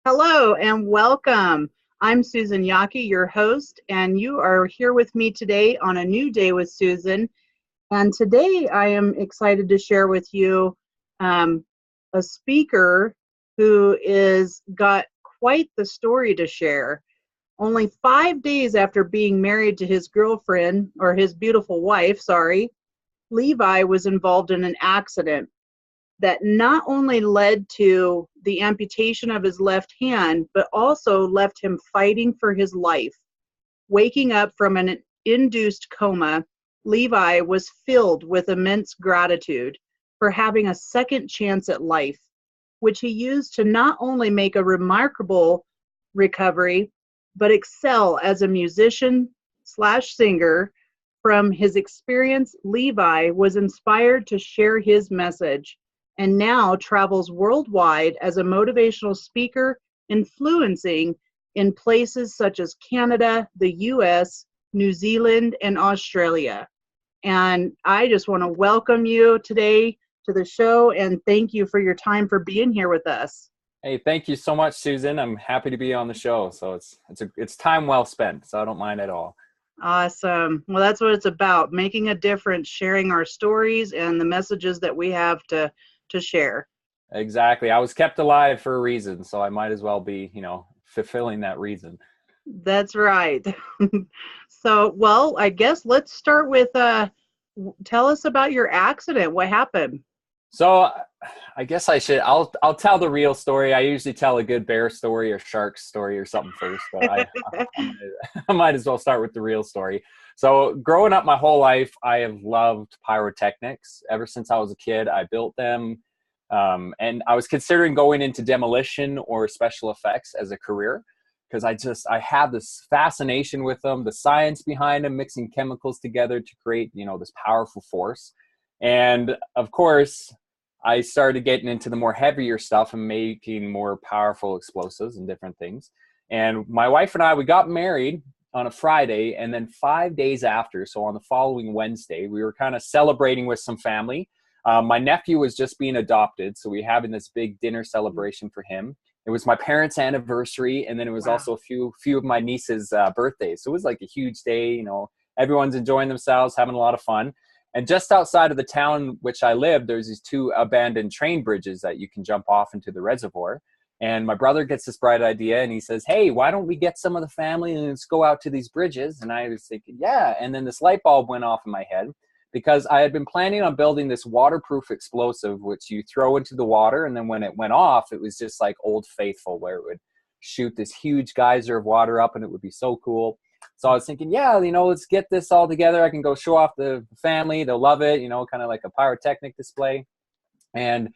Hello and welcome. I'm Susan Yockey, your host, and you are here with me today on a new day with Susan. And today I am excited to share with you um, a speaker who is got quite the story to share. Only 5 days after being married to his girlfriend, or his beautiful wife, sorry, Levi was involved in an accident that not only led to the amputation of his left hand, but also left him fighting for his life. Waking up from an induced coma, Levi was filled with immense gratitude for having a second chance at life, which he used to not only make a remarkable recovery, but excel as a musician slash singer. From his experience, Levi was inspired to share his message and now travels worldwide as a motivational speaker, influencing in places such as Canada, the US, New Zealand, and Australia. And I just want to welcome you today to the show and thank you for your time for being here with us. Hey, thank you so much, Susan. I'm happy to be on the show. So it's time well spent. So I don't mind at all. Awesome. Well, that's what it's about, making a difference, sharing our stories and the messages that we have to share. Exactly. I was kept alive for a reason, so I might as well be, fulfilling that reason. That's right. So, well, I guess let's start with tell us about your accident. What happened? So I guess I'll tell the real story. I usually tell a good bear story or shark story or something first, but I might as well start with the real story. So growing up my whole life, I have loved pyrotechnics. Ever since I was a kid, I built them. And I was considering going into demolition or special effects as a career because I have this fascination with them, the science behind them, mixing chemicals together to create, this powerful force. And of course, I started getting into the more heavier stuff and making more powerful explosives and different things. And my wife and I, we got married on a Friday, and then 5 days after, so on the following Wednesday, we were kind of celebrating with some family. My nephew was just being adopted, so we were having this big dinner celebration for him. It was my parents' anniversary, and then it was Wow. also a few of my niece's birthdays. So it was like a huge day. Everyone's enjoying themselves, having a lot of fun. And just outside of the town which I live, there's these two abandoned train bridges that you can jump off into the reservoir. And my brother gets this bright idea, and he says, "Hey, why don't we get some of the family and let's go out to these bridges?" And I was thinking, yeah. And then this light bulb went off in my head, because I had been planning on building this waterproof explosive, which you throw into the water. And then when it went off, it was just like Old Faithful, where it would shoot this huge geyser of water up, and it would be so cool. So I was thinking, yeah, let's get this all together. I can go show off the family. They'll love it, kind of like a pyrotechnic display. And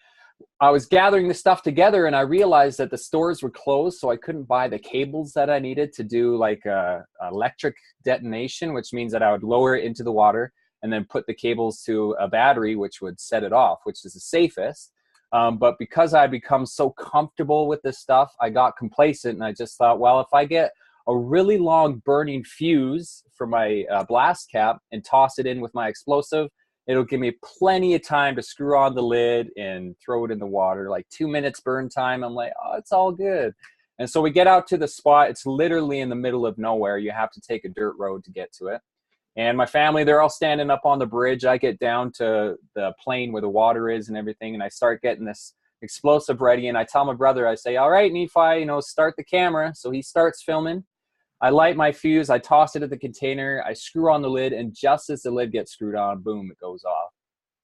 I was gathering the stuff together, and I realized that the stores were closed, so I couldn't buy the cables that I needed to do like a electric detonation, which means that I would lower it into the water and then put the cables to a battery, which would set it off, which is the safest. But because I had become so comfortable with this stuff, I got complacent, and I just thought, well, if I get a really long burning fuse for my blast cap and toss it in with my explosive, it'll give me plenty of time to screw on the lid and throw it in the water, like 2 minutes burn time. I'm like, oh, it's all good. And so we get out to the spot. It's literally in the middle of nowhere. You have to take a dirt road to get to it. And my family, they're all standing up on the bridge. I get down to the plane where the water is and everything, and I start getting this explosive ready. And I tell my brother, I say, all right, Nephi, start the camera. So he starts filming. I light my fuse, I toss it at the container, I screw on the lid, and just as the lid gets screwed on, boom, it goes off.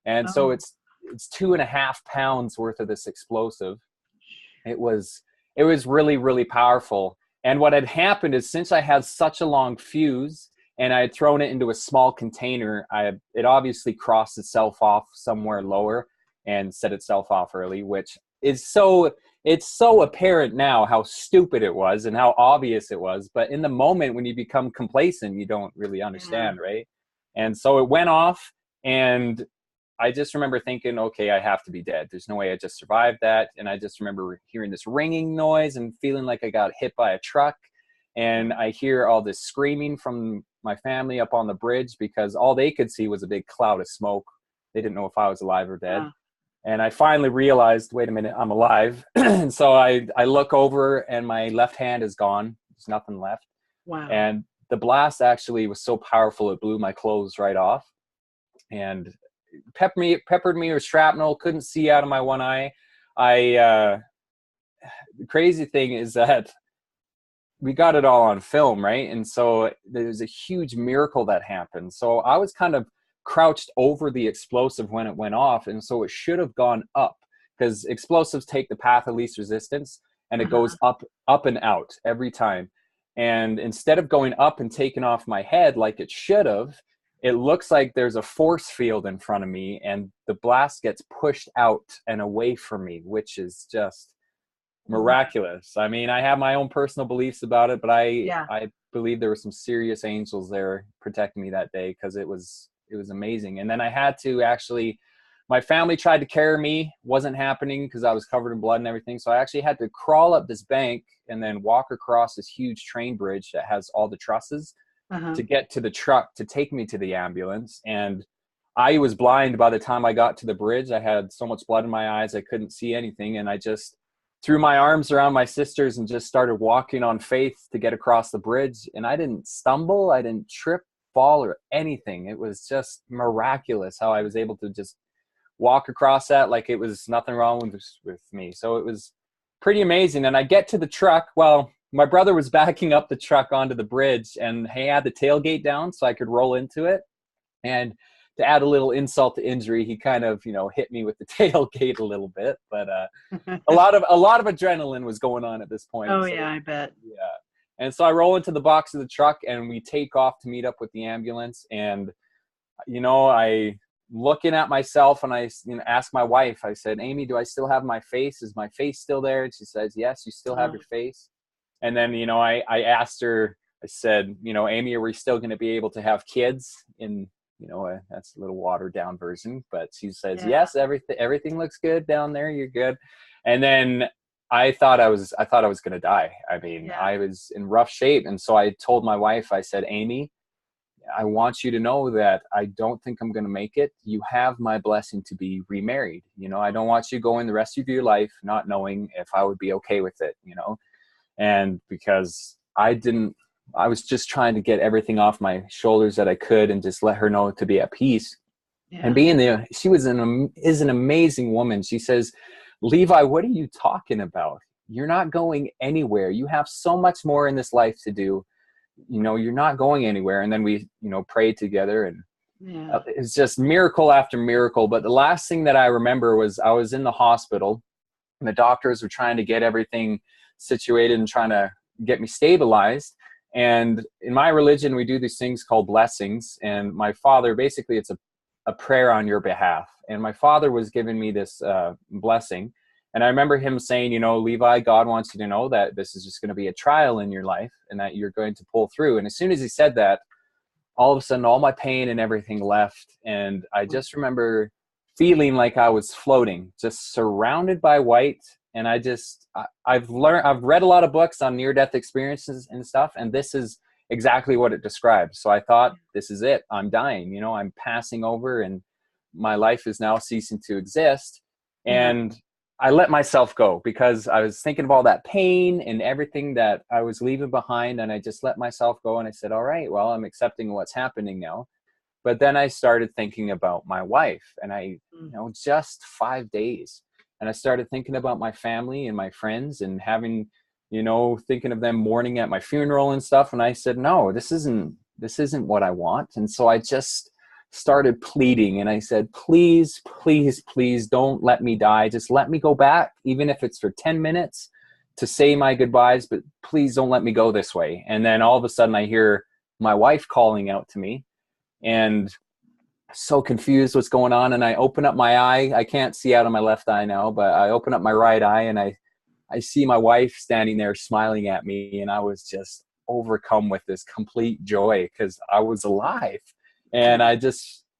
And so Oh, it's 2.5 pounds worth of this explosive. It was really, really powerful. And what had happened is, since I had such a long fuse and I had thrown it into a small container, it obviously crossed itself off somewhere lower and set itself off early, which is it's so apparent now how stupid it was and how obvious it was. But in the moment, when you become complacent, you don't really yeah. understand, right? And so it went off, and I just remember thinking, okay, I have to be dead. There's no way I just survived that. And I just remember hearing this ringing noise and feeling like I got hit by a truck. And I hear all this screaming from my family up on the bridge, because all they could see was a big cloud of smoke. They didn't know if I was alive or dead. And I finally realized, wait a minute, I'm alive. And so I look over and my left hand is gone. There's nothing left. Wow. And the blast actually was so powerful, it blew my clothes right off and peppered me with shrapnel. Couldn't see out of my one eye. The crazy thing is that we got it all on film, right? And so there's a huge miracle that happened. So I was kind of crouched over the explosive when it went off. And so it should have gone up, because explosives take the path of least resistance, and it goes up and out every time. And instead of going up and taking off my head like it should have, it looks like there's a force field in front of me, and the blast gets pushed out and away from me, which is just miraculous. I mean, I have my own personal beliefs about it, but I believe there were some serious angels there protecting me that day, because it was amazing. And then I had to actually, my family tried to carry me, wasn't happening because I was covered in blood and everything. So I actually had to crawl up this bank and then walk across this huge train bridge that has all the trusses to get to the truck to take me to the ambulance. And I was blind by the time I got to the bridge. I had so much blood in my eyes, I couldn't see anything. And I just threw my arms around my sisters and just started walking on faith to get across the bridge. And I didn't stumble, I didn't trip, fall, or anything. It was just miraculous how I was able to just walk across that like it was nothing wrong with me. So it was pretty amazing. And I get to the truck. Well, my brother was backing up the truck onto the bridge, and he had the tailgate down so I could roll into it. And to add a little insult to injury, he kind of, hit me with the tailgate a little bit. But a lot of adrenaline was going on at this point. Oh, so, yeah, I bet. Yeah. And so I roll into the box of the truck, and we take off to meet up with the ambulance. And, I looking at myself, and I asked my wife, I said, Amy, do I still have my face? Is my face still there? And she says, yes, you still have your face. And then, I asked her, I said, Amy, are we still going to be able to have kids? In, that's a little watered down version, but she says, yes, everything looks good down there. You're good. And then I thought I was going to die. I mean, I was in rough shape. And so I told my wife, I said, Amy, I want you to know that I don't think I'm going to make it. You have my blessing to be remarried. I don't want you going the rest of your life not knowing if I would be okay with it, and because I was just trying to get everything off my shoulders that I could and just let her know to be at peace. And being there, she is an amazing woman. She says, Levi, what are you talking about? You're not going anywhere. You have so much more in this life to do. You're not going anywhere. And then we, prayed together, and it's just miracle after miracle. But the last thing that I remember was I was in the hospital, and the doctors were trying to get everything situated and trying to get me stabilized. And in my religion, we do these things called blessings. And my father, basically, it's a prayer on your behalf. And my father was giving me this blessing. And I remember him saying, Levi, God wants you to know that this is just going to be a trial in your life and that you're going to pull through. And as soon as he said that, all of a sudden, all my pain and everything left. And I just remember feeling like I was floating, just surrounded by white. And I've read a lot of books on near-death experiences and stuff, and this is exactly what it describes. So I thought, this is it. I'm dying. I'm passing over, and my life is now ceasing to exist. And I let myself go because I was thinking of all that pain and everything that I was leaving behind, and I just let myself go. And I said, all right, well, I'm accepting what's happening now. But then I started thinking about my wife, and just 5 days. And I started thinking about my family and my friends and having, thinking of them mourning at my funeral and stuff. And I said, no, this isn't what I want. And so I just started pleading, and I said, please, please, please don't let me die. Just let me go back, even if it's for 10 minutes to say my goodbyes, but please don't let me go this way. And then all of a sudden I hear my wife calling out to me, and so confused what's going on. And I open up my eye. I can't see out of my left eye now, but I open up my right eye, and I see my wife standing there smiling at me. And I was just overcome with this complete joy because I was alive. And I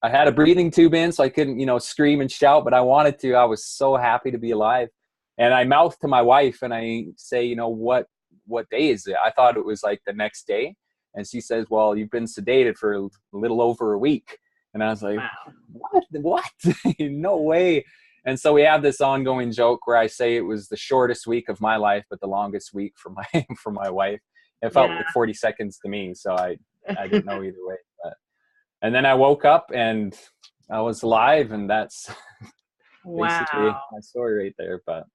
had a breathing tube in, so I couldn't, scream and shout, but I wanted to. I was so happy to be alive. And I mouthed to my wife, and I say, what day is it? I thought it was like the next day. And she says, well, you've been sedated for a little over a week. And I was like, wow. What? No way. And so we have this ongoing joke where I say it was the shortest week of my life, but the longest week for my for my wife. It felt Yeah. like 40 seconds to me, so I didn't know either way. But, and then I woke up and I was alive, and that's basically Wow. my story right there. But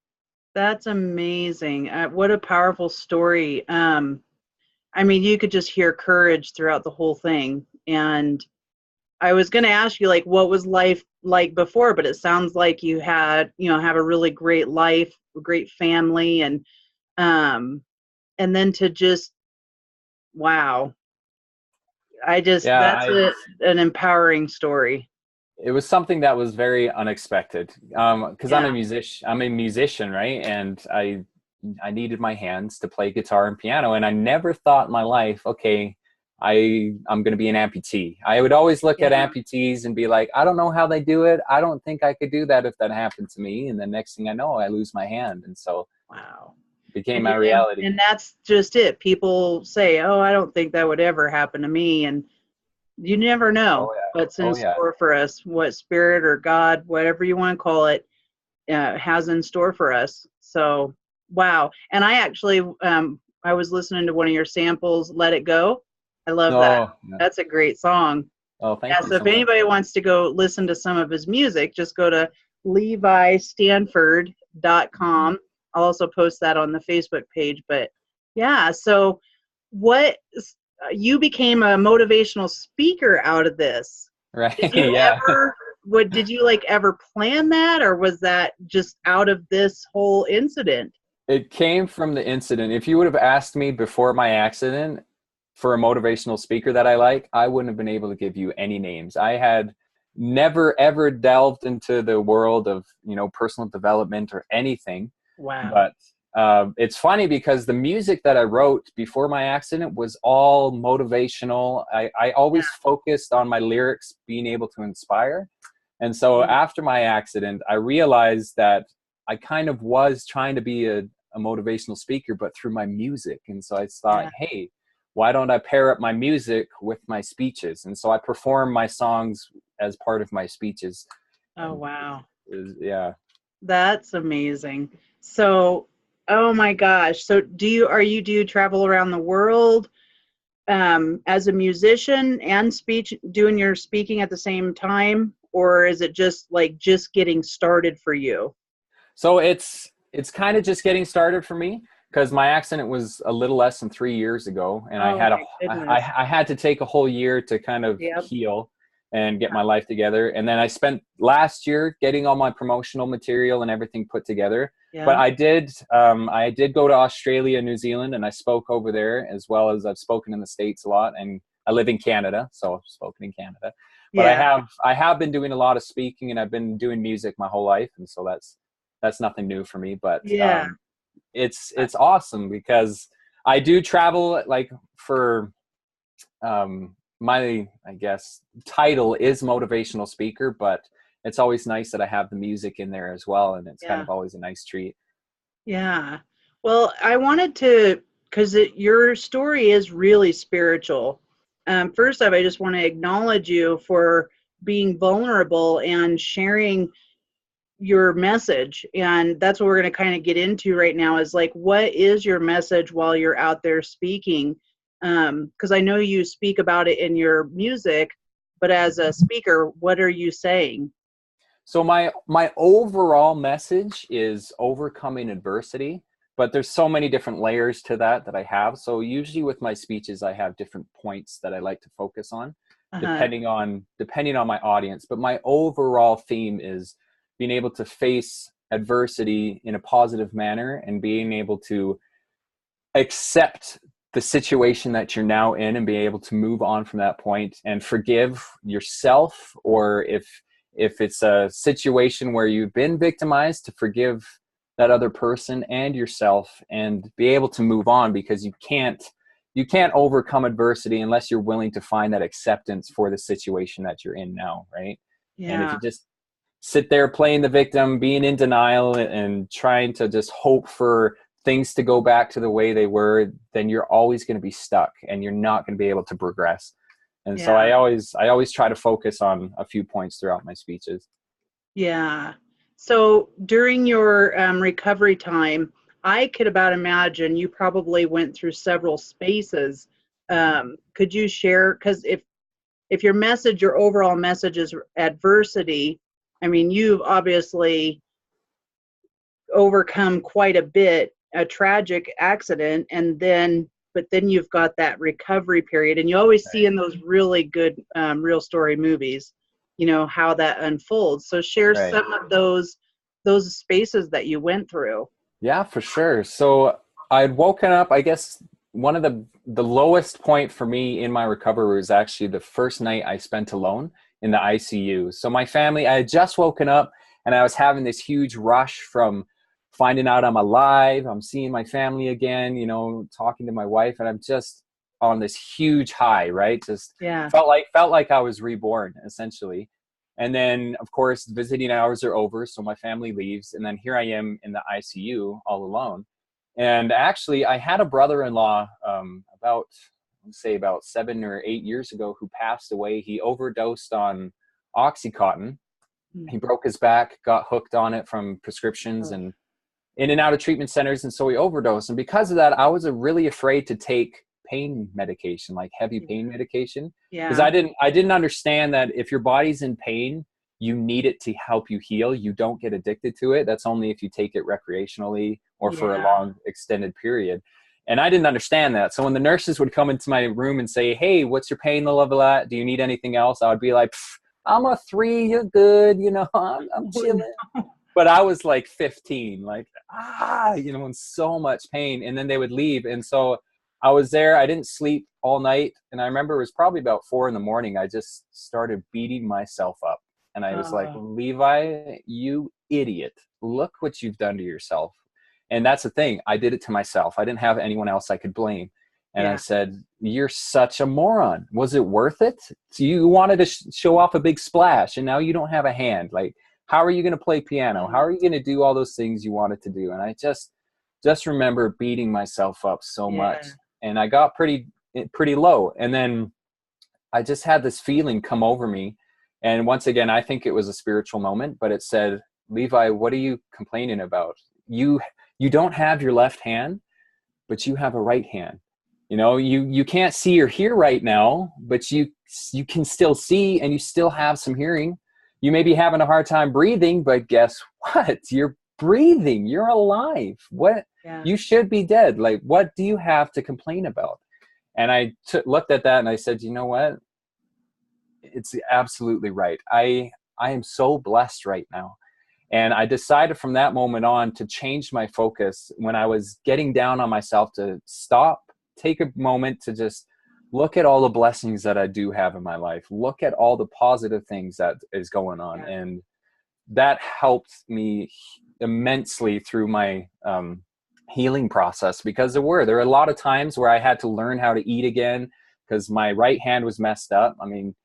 That's amazing. What a powerful story. I mean, you could just hear courage throughout the whole thing. And I was going to ask you, like, what was life like before? But it sounds like you had, have a really great life, a great family, um, and then to just, wow. yeah, That's an empowering story. it was something that was very unexpected. Because Yeah. I'm a musician, right? And I needed my hands to play guitar and piano, and I never thought in my life, okay, I'm going to be an amputee. I would always look at Yeah. amputees and be like, I don't know how they do it. I don't think I could do that if that happened to me. And the next thing I know, I lose my hand, and so Wow. it became And, my reality. and that's just it. People say, oh, I don't think that would ever happen to me. And you never know Oh yeah, what's in oh yeah. store for us, what spirit or God, whatever you want to call it, has in store for us. So, wow. And I actually, I was listening to one of your samples, Let It Go. I love that. Oh, yeah. That's a great song. Oh, Yeah, thank you so so if much. anybody wants to go listen to some of his music, just go to levistanford.com. I'll also post that on the Facebook page. But yeah, so what you became a motivational speaker out of this. Right? Did you Yeah. ever did you like ever plan that, or was that just out of this whole incident? It came from the incident. If you would have asked me before my accident for a motivational speaker that I like, I wouldn't have been able to give you any names. I had never ever delved into the world of, personal development or anything. Wow. But it's funny because the music that I wrote before my accident was all motivational. I Yeah. always focused on my lyrics being able to inspire. And so Yeah. after my accident, I realized that I kind of was trying to be a motivational speaker, but through my music. And so I thought, Yeah. hey, why don't I pair up my music with my speeches? And so I perform my songs as part of my speeches. Oh, And wow. yeah. That's amazing. So, oh my gosh. So do you travel around the world as a musician and doing your speaking at the same time, or is it just getting started for you? So it's kind of just getting started for me because my accident was a little less than 3 years ago, and Oh my goodness. I had to take a whole year to kind of Yep. heal and get my life together. And then I spent last year getting all my promotional material and everything put together. But Yeah. I did go to Australia, New Zealand, and I spoke over there, as well as I've spoken in the States a lot, and I live in Canada, so I've spoken in Canada. But Yeah. I have been doing a lot of speaking, and I've been doing music my whole life, and so that's nothing new for me. But Yeah. it's awesome because I do travel, like, for my, I guess, title is motivational speaker, but it's always nice that I have the music in there as well, and it's kind Yeah. of always a nice treat. Yeah. Well, I wanted to, because your story is really spiritual. First off, I just want to acknowledge you for being vulnerable and sharing your message. And that's what we're going to kind of get into right now is like, what is your message while you're out there speaking? Because I know you speak about it in your music, but as a speaker, what are you saying? So my overall message is overcoming adversity, but there's so many different layers to that I have. So usually with my speeches, I have different points that I like to focus on, Uh-huh. depending on my audience. But my overall theme is being able to face adversity in a positive manner and being able to accept the situation that you're now in and be able to move on from that point and forgive yourself, or if it's a situation where you've been victimized, to forgive that other person and yourself and be able to move on, because you can't overcome adversity unless you're willing to find that acceptance for the situation that you're in now, right? And if Yeah. you just sit there playing the victim, being in denial and trying to just hope for things to go back to the way they were, then you're always going to be stuck and you're not going to be able to progress. And so Yeah. I always try to focus on a few points throughout my speeches. Yeah. So during your recovery time, I could about imagine you probably went through several spaces. Could you share? Because if your message, your overall message is adversity, I mean, you've obviously overcome quite a bit, a tragic accident, and then but then you've got that recovery period, and you always see Right. in those really good real story movies, you know, how that unfolds. So share Right. some of those spaces that you went through. Yeah, for sure. So I'd woken up, I guess one of the lowest point for me in my recovery was actually the first night I spent alone in the ICU. So my family, I had just woken up and I was having this huge rush from finding out I'm alive, I'm seeing my family again, you know, talking to my wife, and I'm just on this huge high, right? Just Yeah. felt like I was reborn essentially. And then, of course, visiting hours are over, so my family leaves, and then here I am in the ICU all alone. And actually, I had a brother-in-law about, let's say, about 7 or 8 years ago who passed away. He overdosed on Oxycontin. He Mm. broke his back, got hooked on it from prescriptions, Oh, and in and out of treatment centers, and so he overdosed. And because of that, I was really afraid to take pain medication, like heavy yeah. pain medication, because Yeah. I didn't understand that if your body's in pain, you need it to help you heal. You don't get addicted to it. That's only if you take it recreationally or for a Yeah. long extended period. And I didn't understand that. So when the nurses would come into my room and say, "Hey, what's your pain level at? Do you need anything else?" I would be like, "I'm a 3. You're good. You know, I'm Oh, chilling." no. But I was like 15, like, you know, in so much pain. And then they would leave. And so I was there. I didn't sleep all night. And I remember it was probably about 4 in the morning. I just started beating myself up. And I was like, Oh, "Levi, you idiot. Look what you've done to yourself." And that's the thing. I did it to myself. I didn't have anyone else I could blame. And I yeah. said, "You're such a moron. Was it worth it? So you wanted to show off a big splash, and now you don't have a hand. Like, how are you going to play piano? How Mm. are you going to do all those things you wanted to do?" And I just remember beating myself up so much, Yeah. and I got pretty low. And then I just had this feeling come over me. And once again, I think it was a spiritual moment, but it said, "Levi, what are you complaining about? You you don't have your left hand, but you have a right hand. You know, you can't see or hear right now, but you can still see and you still have some hearing. You may be having a hard time breathing, but guess what? You're breathing. You're alive. What? Yeah. You should be dead. Like, what do you have to complain about?" And I looked at that and I said, "You know what? It's absolutely right. I am so blessed right now." And I decided from that moment on to change my focus when I was getting down on myself, to stop, take a moment to just look at all the blessings that I do have in my life, look at all the positive things that is going on. Yeah. And that helped me immensely through my healing process, because there were a lot of times where I had to learn how to eat again because my right hand was messed up. I mean,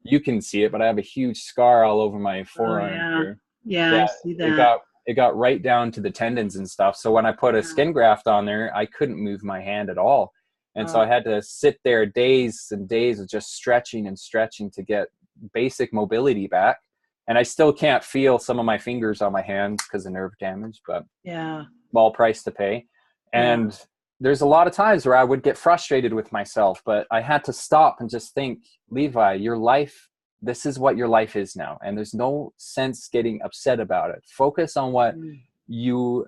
you can see it, but I have a huge scar all over my Oh, forearm yeah. here. Yeah, I Yeah, see it that. got right down to the tendons and stuff. So when I put a Yeah. skin graft on there, I couldn't move my hand at all. And so Oh, I had to sit there days and days of just stretching and stretching to get basic mobility back. And I still can't feel some of my fingers on my hands because of nerve damage, but yeah. small price to pay. Yeah. And there's a lot of times where I would get frustrated with myself, but I had to stop and just think, "Levi, your life, this is what your life is now. And there's no sense getting upset about it. Focus on what Mm. you,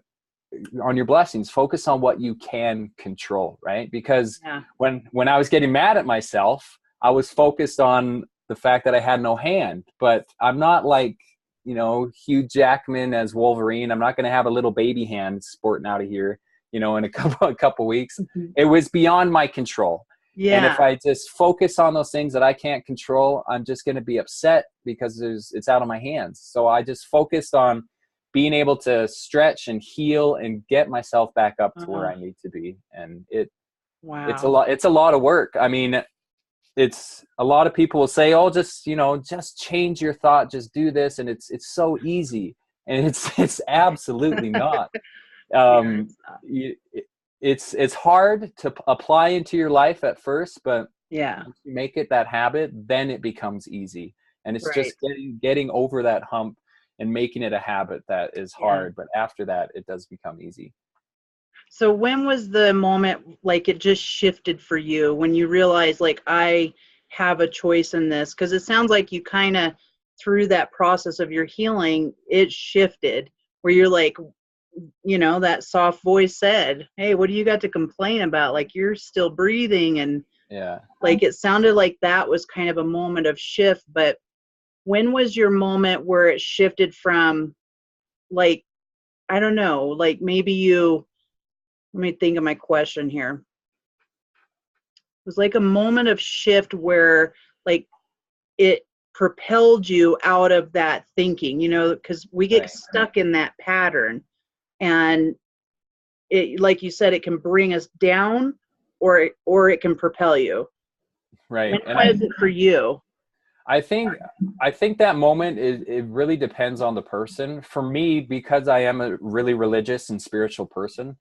on your blessings, focus on what you can control," right? Because Yeah. when I was getting mad at myself, I was focused on the fact that I had no hand. But I'm not like, you know, Hugh Jackman as Wolverine. I'm not going to have a little baby hand sporting out of here, you know, in a couple weeks. Mhm. It was beyond my control. And if Yeah. I just focus on those things that I can't control, I'm just going to be upset because it's out of my hands. So I just focused on being able to stretch and heal and get myself back up to where Oh, I need to be. And wow. it's a lot of work. I mean, it's a lot of people will say, "Oh, just, you know, just change your thought, just do this," and it's so easy. And it's absolutely not. Yeah, Um, it's not. it's hard to apply into your life at first, but Yeah. once you make it that habit, then it becomes easy. And it's Right. just getting over that hump. and making it a habit that is hard. But after that, it does become easy. So when was the moment, like, it just shifted for you when you realized, like, I have a choice in this? Because it sounds like you kind of, through that process of your healing, it shifted where you're like, that soft voice said, hey, what do you got to complain about? Like, you're still breathing. And like, it sounded like that was kind of a moment of shift. But when was your moment where it shifted from, like, I don't know, like maybe let me think of my question here. It was like a moment of shift where, like, it propelled you out of that thinking, because we get stuck in that pattern, and it, like you said, it can bring us down, or it can propel you. Right. When was it for you? I think that moment it really depends on the person. For me, because I am a really religious and spiritual person,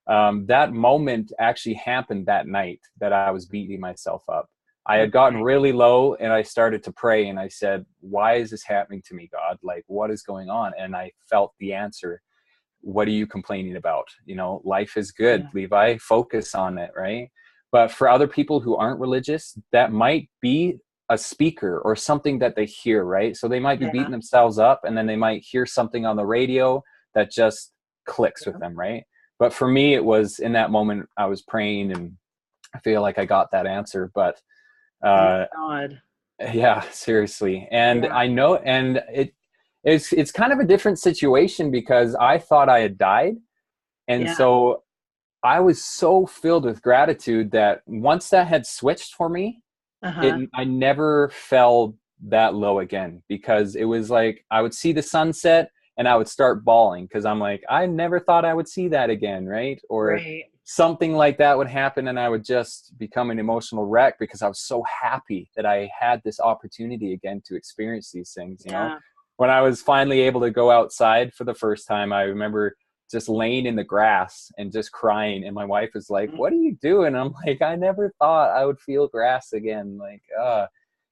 that moment actually happened that night that I was beating myself up. I had gotten really low, and I started to pray, and I said, why is this happening to me, God? Like, what is going on? And I felt the answer. What are you complaining about? Life is good, Levi, focus on it, right? But for other people who aren't religious, that might be a speaker or something that they hear, right? So they might be beating themselves up, and then they might hear something on the radio that just clicks with them, right? But for me, it was in that moment I was praying, and I feel like I got that answer. But God. yeah, seriously. And I know, and it's kind of a different situation because I thought I had died. And so I was so filled with gratitude that once that had switched for me, I never fell that low again, because it was like I would see the sunset and I would start bawling because I'm like, I never thought I would see that again, right? Or something like that would happen, and I would just become an emotional wreck because I was so happy that I had this opportunity again to experience these things. When I was finally able to go outside for the first time, I remember just laying in the grass and just crying, and my wife was like, what are you doing? I'm like, I never thought I would feel grass again. Like,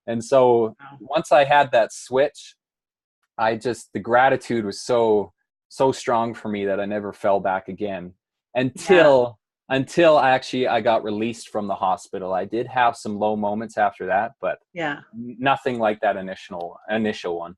and so once I had that switch, the gratitude was so strong for me that I never fell back again until I got released from the hospital. I did have some low moments after that, but nothing like that initial one.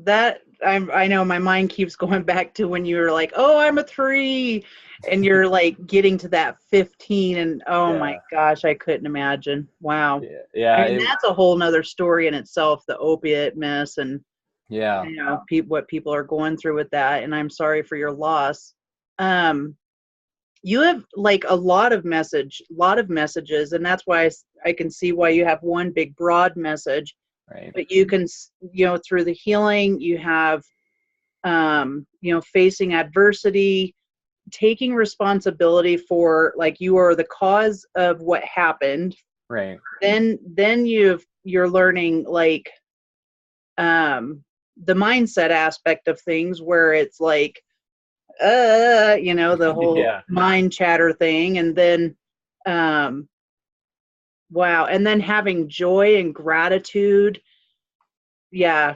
That I know my mind keeps going back to when you were like, oh, I'm a 3, and you're like getting to that 15, and my gosh, I couldn't imagine. Wow. I mean, that's a whole nother story in itself, the opiate mess, and what people are going through with that. And I'm sorry for your loss. You have like a lot of messages, and that's why I can see why you have one big broad message. Right. But you can, through the healing, you have, facing adversity, taking responsibility for, like, you are the cause of what happened. Right. Then you're learning, like, the mindset aspect of things, where it's like, the whole mind chatter thing. And then, wow. And then having joy and gratitude. Yeah,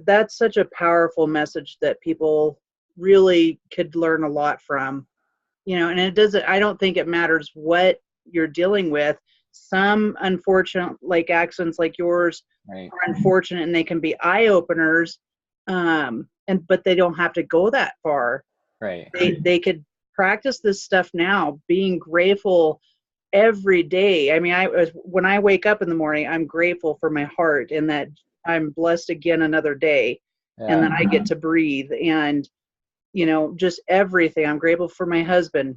that's such a powerful message that people really could learn a lot from. And I don't think it matters what you're dealing with. Some unfortunate, like, accidents like yours are unfortunate, and they can be eye openers. But they don't have to go that far. Right. They could practice this stuff now, being grateful every day. I mean, when I wake up in the morning, I'm grateful for my heart, and that I'm blessed again another day, and then I get to breathe, and just everything. I'm grateful for my husband.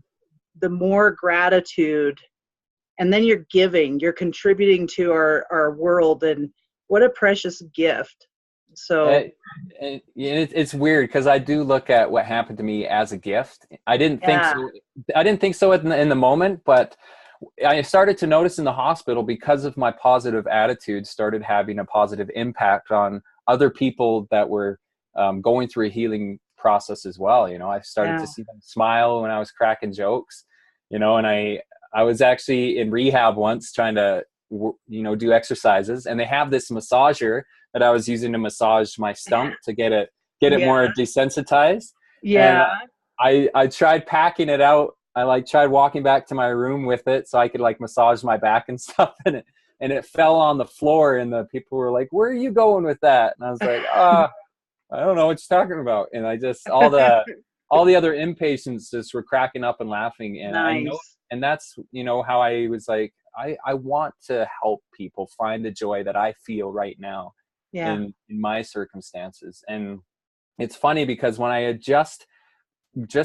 The more gratitude, and then you're contributing to our world, and what a precious gift. So it's weird because I do look at what happened to me as a gift. I didn't think so in the moment, but I started to notice in the hospital, because of my positive attitude, started having a positive impact on other people that were going through a healing process as well. I started to see them smile when I was cracking jokes, and I was actually in rehab once trying to do exercises, and they have this massager that I was using to massage my stump to get it more desensitized. And Yeah. I tried packing it out. I like tried walking back to my room with it so I could like massage my back and stuff, and it fell on the floor, and the people were like, "Where are you going with that?" And I was like, I don't know what you're talking about. And I just, all the other impatients just were cracking up and laughing. And I know, Nice. and that's, how I was like, I want to help people find the joy that I feel right now Yeah. in my circumstances. And it's funny because when I had just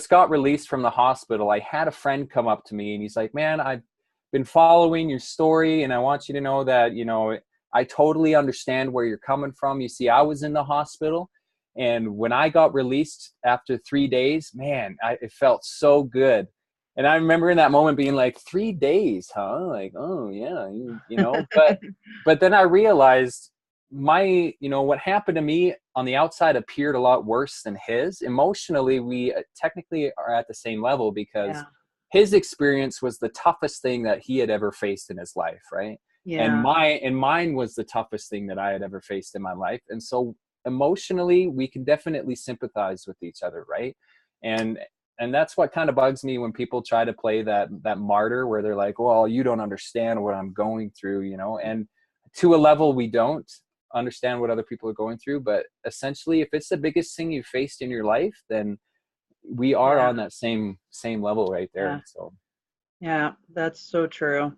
got released from the hospital, I had a friend come up to me and he's like, "Man, I've been following your story, and I want you to know that, I totally understand where you're coming from. You see, I was in the hospital, and when I got released after 3 days, man, it felt so good." And I remember in that moment being like, 3 days, huh? Like, oh yeah, but then I realized what happened to me on the outside appeared a lot worse than his. Emotionally, we technically are at the same level because Yeah. his experience was the toughest thing that he had ever faced in his life, right? And Yeah. mine was the toughest thing that I had ever faced in my life. And so emotionally, we can definitely sympathize with each other, right? And that's what kind of bugs me when people try to play that martyr where they're like, "Well, you don't understand what I'm going through," and to a level we don't understand what other people are going through. But essentially, if it's the biggest thing you faced in your life, then we are Yeah. on that same level right Yeah. there. So Yeah. That's so true.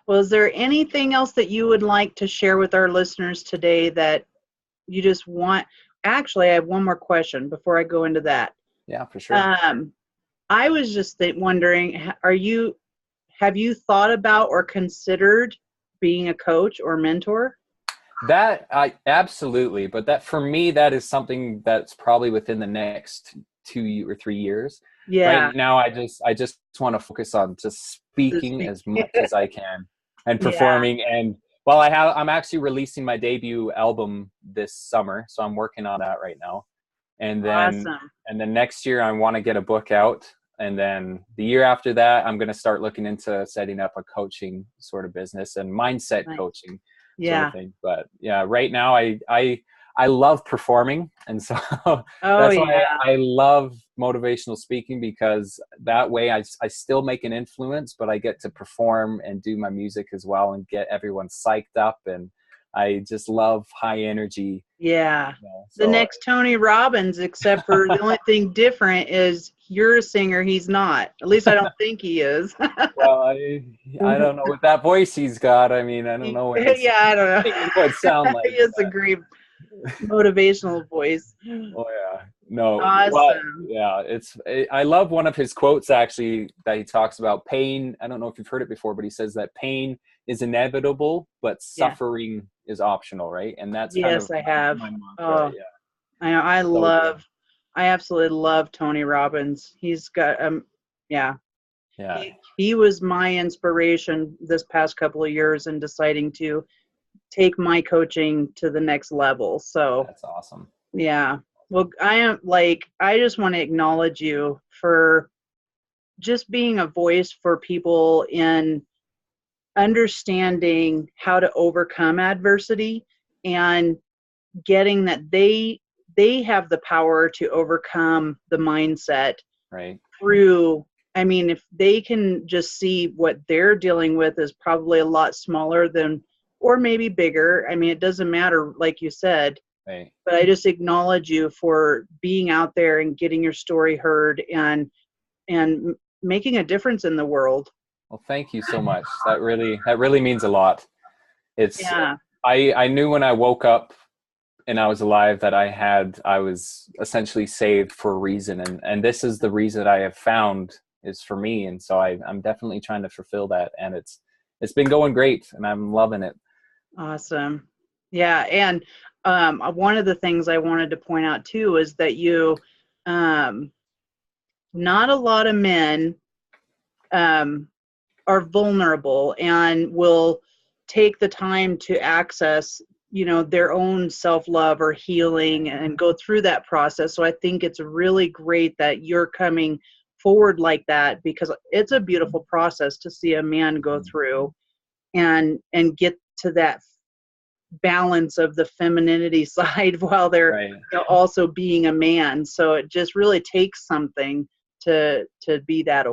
Well, is there anything else that you would like to share with our listeners today that you just want? Actually, I have one more question before I go into that. yeah, for sure. Um, I was just wondering, have you thought about or considered being a coach or mentor? That I absolutely, but that for me, that is something that's probably within the next 2 or 3 years. Yeah. Right now, I just want to focus on just To speaking speak. as much as I can and Yeah. performing. And I'm actually releasing my debut album this summer, so I'm working on that right now. And then Awesome. next year I want to get a book out, and then the year after that I'm going to start looking into setting up a coaching sort of business and mindset Nice. coaching sort of Yeah. thing. But yeah, right now I love performing, and so Oh that's why yeah. I love motivational speaking, because that way I still make an influence, but I get to perform and do my music as well and get everyone psyched up. And I just love high energy. Yeah. The So next Tony Robbins, except for the only thing different is you're a singer, he's not. At least I don't think he is. well, I don't know what that voice he's got. I mean, I don't know what his Yeah, I don't singing know. would sound He like. has a great motivational voice. Oh yeah, no, well, Awesome. yeah, I love one of his quotes actually that he talks about pain. I don't know if you've heard it before, but he says that pain is inevitable, but Yeah. suffering is optional, right? And that's kind Yes, of I have. my mantra. Oh, Yeah, I know. so good. I absolutely love Tony Robbins. He's got yeah. Yeah, He was my inspiration this past couple of years in deciding to take my coaching to the next level. So, that's awesome. yeah. Well, I just want to acknowledge you for just being a voice for people in understanding how to overcome adversity and getting that they have the power to overcome the mindset Right. through. I mean, if they can just see what they're dealing with is probably a lot smaller than, or maybe bigger. I mean, it doesn't matter, like you said, Right. but I just acknowledge you for being out there and getting your story heard and making a difference in the world. Well, thank you so much. That really means a lot. It's Yeah. I knew when I woke up and I was alive that I was essentially saved for a reason, and this is the reason I have found is for me. And so I'm definitely trying to fulfill that, and it's been going great, and I'm loving it. Awesome. Yeah. And one of the things I wanted to point out too is that um, not a lot of men um, are vulnerable and will take the time to access, their own self-love or healing and go through that process. So I think it's really great that you're coming forward like that, because it's a beautiful process to see a man go through. and get to that balance of the femininity side while they're Right. also being a man. So it just really takes something to be that,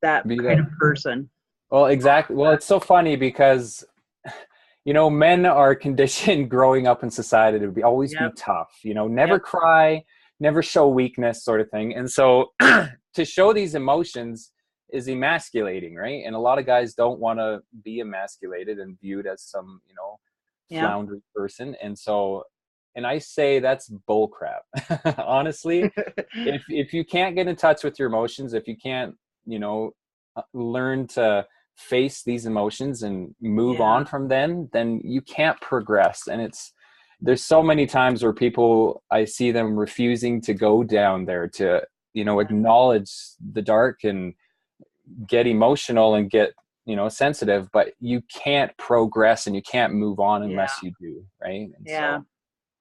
that Be kind that. of person. Well, exactly. Well, it's so funny because, men are conditioned growing up in society to always be Yep. tough, never Yep. cry, never show weakness, sort of thing. And so to show these emotions is emasculating, right? And a lot of guys don't want to be emasculated and viewed as some, Yep. floundering person. And I say that's bull crap. Honestly, if you can't get in touch with your emotions, if you can't, learn to face these emotions and move Yeah. on from them, then you can't progress. And there's so many times where I see them refusing to go down there to, acknowledge the dark and get emotional and get, sensitive, but you can't progress and you can't move on Yeah. unless you do. Right. And Yeah. so,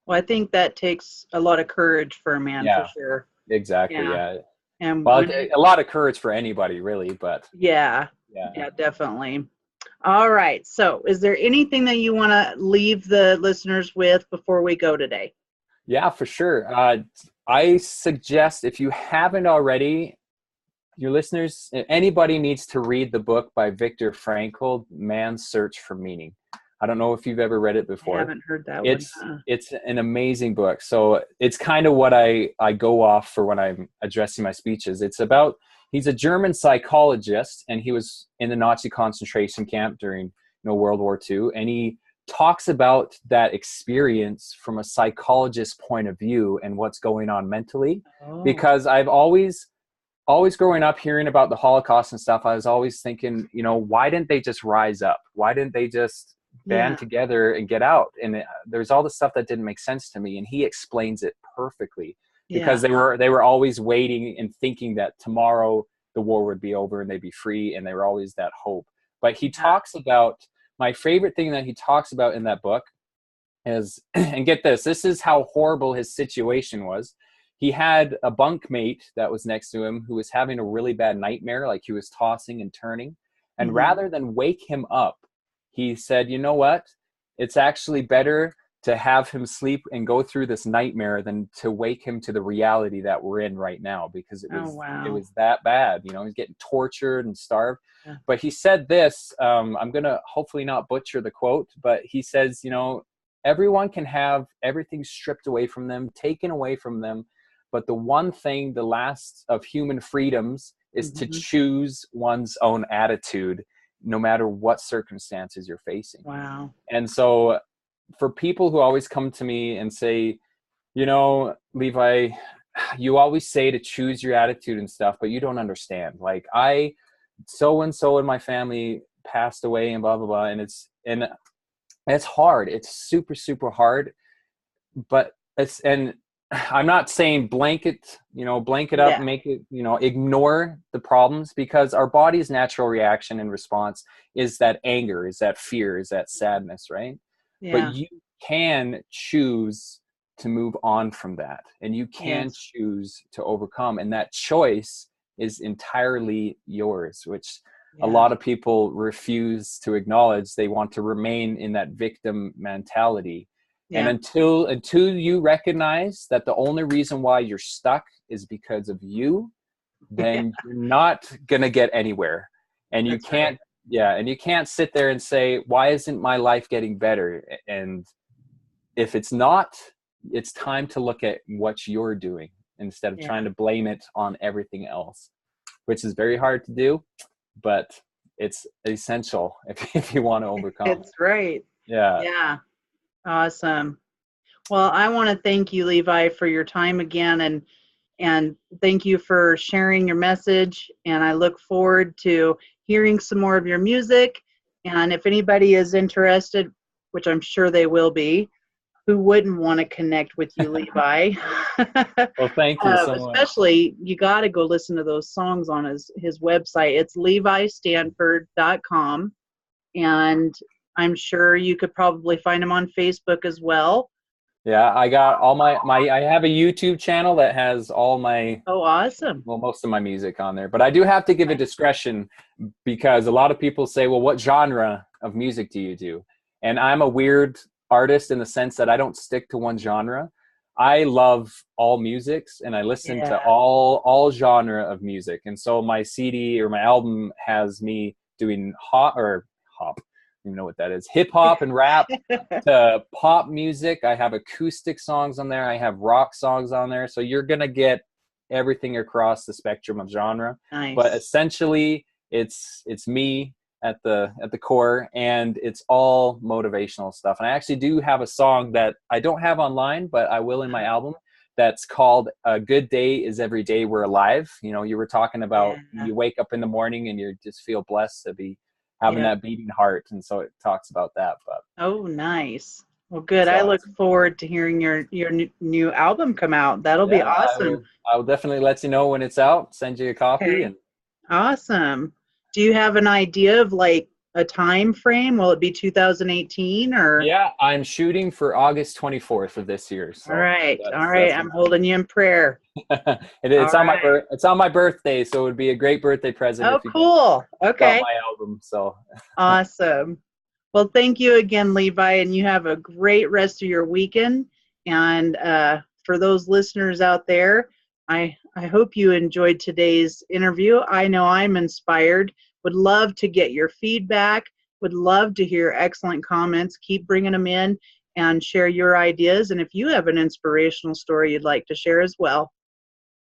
Well, I think that takes a lot of courage for a man, for yeah, sure. exactly. Yeah. Yeah. And Well, when a lot of courage for anybody really, but yeah, yeah. definitely. All right. So, is there anything that you want to leave the listeners with before we go today? Yeah, for sure. I suggest, if you haven't already, your listeners, anybody needs to read the book by Viktor Frankl, Man's Search for Meaning. I don't know if you've ever read it I before. haven't heard that one. It's an amazing book. So it's kind of what I go off for when I'm addressing my speeches. He's a German psychologist, and he was in the Nazi concentration camp during World War II, and he talks about that experience from a psychologist's point of view and what's going on mentally. Oh, Because I've always growing up hearing about the Holocaust and stuff, I was always thinking, why didn't they just rise up? Why didn't they just band yeah. together and get out? And there's all this stuff that didn't make sense to me. And he explains it perfectly, because Yeah. they were always waiting and thinking that tomorrow the war would be over and they'd be free. And they were always that hope. But he talks about, my favorite thing that he talks about in that book is, and get this is how horrible his situation was. He had a bunkmate that was next to him who was having a really bad nightmare, like he was tossing and turning. And rather than wake him up, he said, you know what? It's actually better to have him sleep and go through this nightmare than to wake him to the reality that we're in right now, because it was that bad. He's getting tortured and starved. Yeah. But he said this, I'm going to hopefully not butcher the quote, but he says, everyone can have everything stripped away from them, taken away from them. But the one thing, the last of human freedoms, is to choose one's own attitude, no matter what circumstances you're facing. Wow. And so for people who always come to me and say, Levi, you always say to choose your attitude and stuff, but you don't understand. Like, so-and-so in my family passed away and blah, blah, blah. And it's hard. It's super, super hard. But I'm not saying blanket up, make it, ignore the problems, because our body's natural reaction and response is that anger, is that fear, is that sadness, right? Yeah. But you can choose to move on from that, and you can choose to overcome, and that choice is entirely yours, which a lot of people refuse to acknowledge. They want to remain in that victim mentality. Yeah. And until you recognize that the only reason why you're stuck is because of you, then you're not going to get anywhere. And you can't, and you can't sit there and say, why isn't my life getting better? And if it's not, it's time to look at what you're doing instead of trying to blame it on everything else, which is very hard to do, but it's essential if you want to overcome. It's right. Yeah. Yeah. Awesome. Well, I want to thank you, Levi, for your time again, and thank you for sharing your message. And I look forward to hearing some more of your music. And if anybody is interested, which I'm sure they will be, who wouldn't want to connect with you, Levi? Well, thank you so much. Especially, you got to go listen to those songs on his website. It's levistanford.com. And I'm sure you could probably find him on Facebook as well. Yeah, I got all my I have a YouTube channel that has all my awesome. Well, most of my music on there, but I do have to give a discretion, because a lot of people say, well, what genre of music do you do? And I'm a weird artist in the sense that I don't stick to one genre. I love all musics, and I listen to Yeah. all genre of music. And so my CD or my album has me doing hop, I don't even know what that is, hip hop and rap to pop music. I have acoustic songs on there. I have rock songs on there. So you're gonna get everything across the spectrum of genre. But Nice. essentially, it's me at the core, and it's all motivational stuff. And I actually do have a song that I don't have online, but I will in my album, that's called "A Good Day Is Every Day We're Alive." You know, you were talking about Yeah. you wake up in the morning and you just feel blessed to be having Yeah. that beating heart, and so it talks about that. But Oh, nice. Well, good. I so look forward to hearing your new album come out. That'll be yeah, awesome. I will definitely let you know when it's out, send you a copy. Okay. And Awesome. Do you have an idea of like a time frame? Will it be 2018 or? yeah, I'm shooting for August 24th of this year. All So right. All right. that's I'm when holding you in prayer. All it's on my right. it's on my birthday, so it would be a great birthday present Oh, if you guys cool. got Okay. my album. So Awesome. Well, thank you again, Levi, and you have a great rest of your weekend. And for those listeners out there, I hope you enjoyed today's interview. I know I'm inspired. Would love to get your feedback. Would love to hear excellent comments. Keep bringing them in and share your ideas. And if you have an inspirational story you'd like to share as well,